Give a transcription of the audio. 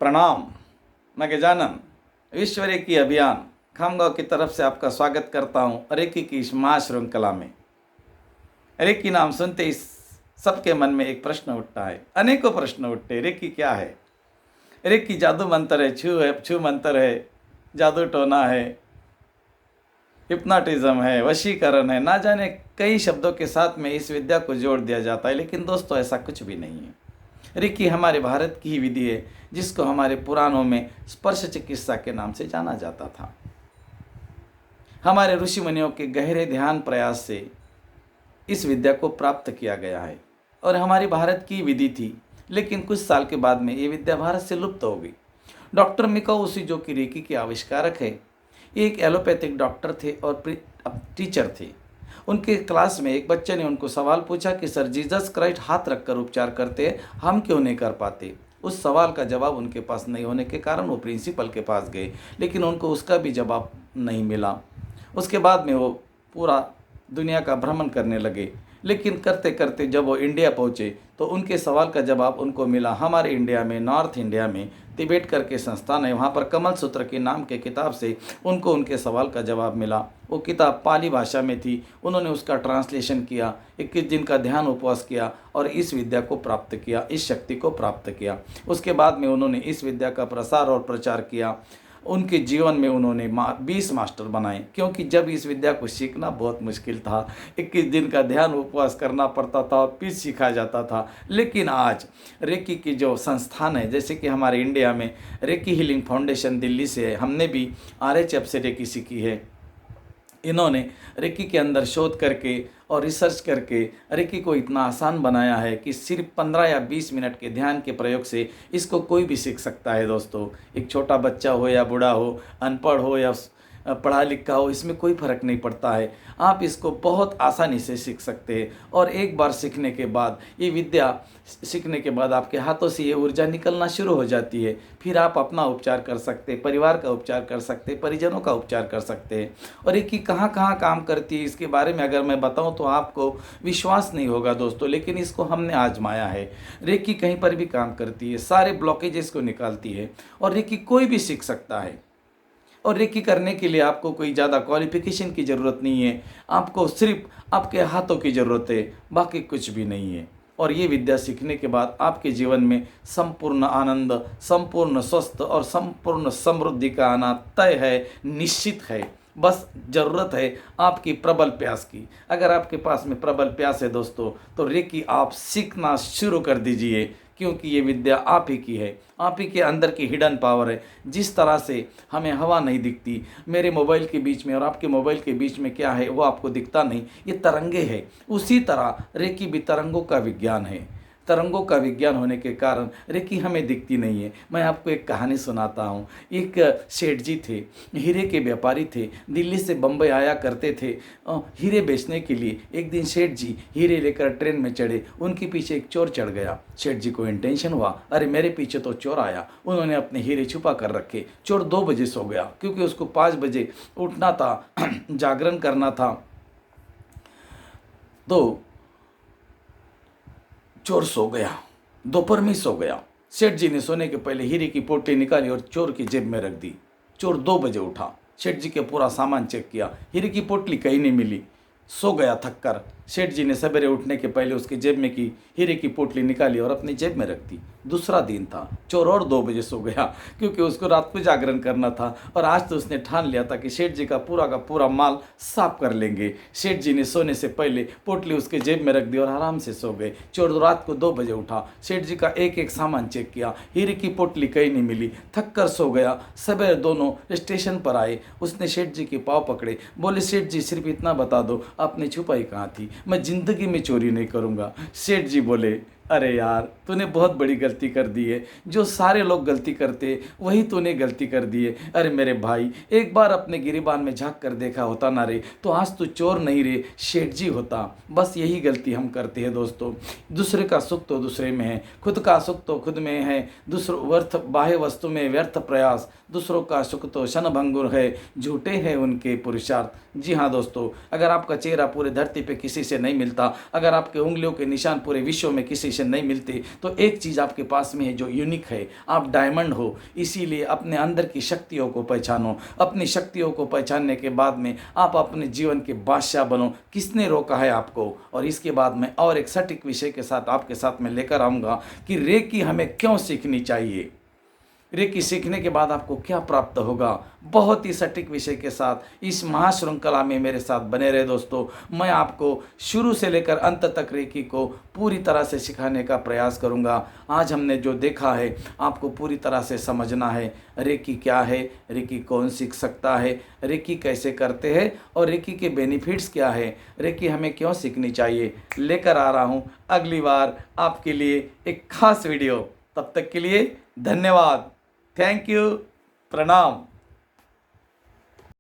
प्रणाम। मैं गजानन विश्व रेकी अभियान खामगांव की तरफ से आपका स्वागत करता हूं रेकी की इस महाश्रृंखला में। रेकी नाम सुनते ही सबके मन में एक प्रश्न उठता है, अनेकों प्रश्न उठते। रेकी क्या है? रेकी जादू मंत्र है, छू मंत्र है, जादू टोना है, हिप्नोटिज्म है, वशीकरण है, ना जाने कई शब्दों के साथ में इस विद्या को जोड़ दिया जाता है। लेकिन दोस्तों, ऐसा कुछ भी नहीं है। रेकी हमारे भारत की ही विधि है, जिसको हमारे पुराणों में स्पर्श चिकित्सा के नाम से जाना जाता था। हमारे ऋषि मुनियों के गहरे ध्यान प्रयास से इस विद्या को प्राप्त किया गया है और हमारी भारत की विधि थी। लेकिन कुछ साल के बाद में ये विद्या भारत से लुप्त हो गई। डॉक्टर मिकाओ उशी, जो कि रेकी के आविष्कारक है, एक एलोपैथिक डॉक्टर थे और टीचर थे। उनके क्लास में एक बच्चे ने उनको सवाल पूछा कि सर, जीसस क्राइस्ट हाथ रखकर उपचार करते हैं, हम क्यों नहीं कर पाते? उस सवाल का जवाब उनके पास नहीं होने के कारण वो प्रिंसिपल के पास गए, लेकिन उनको उसका भी जवाब नहीं मिला। उसके बाद में वो पूरा दुनिया का भ्रमण करने लगे। लेकिन करते करते जब वो इंडिया पहुँचे तो उनके सवाल का जवाब उनको मिला। हमारे इंडिया में, नॉर्थ इंडिया में तिब्बत करके संस्थान है, वहाँ पर कमल सूत्र के नाम के किताब से उनको उनके सवाल का जवाब मिला। वो किताब पाली भाषा में थी। उन्होंने उसका ट्रांसलेशन किया, 21 दिन का ध्यान उपवास किया और इस विद्या को प्राप्त किया, इस शक्ति को प्राप्त किया। उसके बाद में उन्होंने इस विद्या का प्रसार और प्रचार किया। उनके जीवन में उन्होंने 20 मास्टर बनाए, क्योंकि जब इस विद्या को सीखना बहुत मुश्किल था। 21 दिन का ध्यान उपवास करना पड़ता था और फिर सीखा जाता था। लेकिन आज रेकी की जो संस्थान है, जैसे कि हमारे इंडिया में रेकी हीलिंग फाउंडेशन दिल्ली से है, हमने भी RHF से रेकी सीखी है। इन्होंने रेकी के अंदर शोध करके और रिसर्च करके रेकी को इतना आसान बनाया है कि सिर्फ 15 या 20 मिनट के ध्यान के प्रयोग से इसको कोई भी सीख सकता है। दोस्तों, एक छोटा बच्चा हो या बूढ़ा हो, अनपढ़ हो या पढ़ा लिखा हो, इसमें कोई फ़र्क नहीं पड़ता है। आप इसको बहुत आसानी से सीख सकते हैं। और एक बार सीखने के बाद, ये विद्या सीखने के बाद आपके हाथों से ये ऊर्जा निकलना शुरू हो जाती है। फिर आप अपना उपचार कर सकते हैं, परिवार का उपचार कर सकते हैं, परिजनों का उपचार कर सकते हैं। और ये कहाँ कहाँ काम करती है, इसके बारे में अगर मैं बताऊँ तो आपको विश्वास नहीं होगा दोस्तों, लेकिन इसको हमने आजमाया है। रेकी कहीं पर भी काम करती है, सारे ब्लॉकेजेस को निकालती है और रेकी कोई भी सीख सकता है। और रेकी करने के लिए आपको कोई ज़्यादा क्वालिफिकेशन की ज़रूरत नहीं है, आपको सिर्फ आपके हाथों की ज़रूरत है, बाकी कुछ भी नहीं है। और ये विद्या सीखने के बाद आपके जीवन में संपूर्ण आनंद, संपूर्ण स्वस्थ और संपूर्ण समृद्धि का आना तय है, निश्चित है। बस ज़रूरत है आपकी प्रबल प्यास की। अगर आपके पास में प्रबल प्यास है दोस्तों, तो रेकी आप सीखना शुरू कर दीजिए, क्योंकि ये विद्या आप ही की है, आप ही के अंदर की हिडन पावर है। जिस तरह से हमें हवा नहीं दिखती, मेरे मोबाइल के बीच में और आपके मोबाइल के बीच में क्या है वो आपको दिखता नहीं, ये तरंगे हैं। उसी तरह रेकी भी तरंगों का विज्ञान है। तरंगों का विज्ञान होने के कारण रेकी हमें दिखती नहीं है। मैं आपको एक कहानी सुनाता हूँ। एक सेठ जी थे, हीरे के व्यापारी थे, दिल्ली से बम्बई आया करते थे हीरे बेचने के लिए। एक दिन सेठ जी हीरे लेकर ट्रेन में चढ़े, उनके पीछे एक चोर चढ़ गया। सेठ जी को टेंशन हुआ, अरे मेरे पीछे तो चोर आया। उन्होंने अपने हीरे छुपा कर रखे। चोर 2 बजे सो गया, क्योंकि उसको 5 बजे उठना था, जागरण करना था। तो चोर सो गया, दोपहर में सो गया। सेठ जी ने सोने के पहले हीरे की पोटली निकाली और चोर की जेब में रख दी। चोर 2 बजे उठा, सेठ जी के पूरा सामान चेक किया, हीरे की पोटली कहीं नहीं मिली, सो गया थक कर। सेठ जी ने सवेरे उठने के पहले उसकी जेब में की हीरे की पोटली निकाली और अपनी जेब में रख दी। दूसरा दिन था, चोर और 2 बजे सो गया, क्योंकि उसको रात को जागरण करना था। और आज तो उसने ठान लिया था कि सेठ जी का पूरा माल साफ कर लेंगे। सेठ जी ने सोने से पहले पोटली उसके जेब में रख दी और आराम से सो गए। चोर रात को 2 बजे उठा, सेठ जी का एक एक सामान चेक किया, हीरे की पोटली कहीं नहीं मिली, थक कर सो गया। सवेरे दोनों स्टेशन पर आए, उसने सेठ जी के पाँव पकड़े, बोले सेठ जी सिर्फ इतना बता दो, आपने छुपाई कहाँ थी, मैं जिंदगी में चोरी नहीं करूँगा। सेठ जी बोले, अरे यार, तूने बहुत बड़ी गलती कर दी है। जो सारे लोग गलती करते वही तूने गलती कर दी है। अरे मेरे भाई, एक बार अपने गिरिबान में झांक कर देखा होता ना रे, तो आज तू चोर नहीं रे, सेठ जी होता। बस यही गलती हम करते हैं दोस्तों। दूसरे का सुख तो दूसरे में है, खुद का सुख तो खुद में है। दूसरों व्यर्थ बाह्य वस्तु में व्यर्थ प्रयास, दूसरों का सुख तो क्षणभंगुर है, झूठे हैं उनके पुरुषार्थ। जी हाँ दोस्तों, अगर आपका चेहरा पूरे धरती पे किसी से नहीं मिलता, अगर आपके उंगलियों के निशान पूरे विश्व में किसी इन्फॉर्मेशन नहीं मिलती। तो एक चीज़ आपके पास में है जो यूनिक है, आप डायमंड हो। इसीलिए अपने अंदर की शक्तियों को पहचानो। अपनी शक्तियों को पहचानने के बाद में आप अपने जीवन के बादशाह बनो। किसने रोका है आपको? और इसके बाद मैं और एक सटीक विषय के साथ आपके साथ में लेकर आऊँगा कि रेकी हमें क्यों सीखनी चाहिए, रेकी सीखने के बाद आपको क्या प्राप्त होगा। बहुत ही सटीक विषय के साथ इस महाश्रृंखला में मेरे साथ बने रहे दोस्तों। मैं आपको शुरू से लेकर अंत तक रेकी को पूरी तरह से सिखाने का प्रयास करूंगा। आज हमने जो देखा है आपको पूरी तरह से समझना है। रेकी क्या है, रेकी कौन सीख सकता है, रेकी कैसे करते हैं और रेकी के बेनिफिट्स क्या है, रेकी हमें क्यों सीखनी चाहिए, लेकर आ रहा हूँ अगली बार आपके लिए एक खास वीडियो। तब तक के लिए धन्यवाद। Thank you. प्रणाम।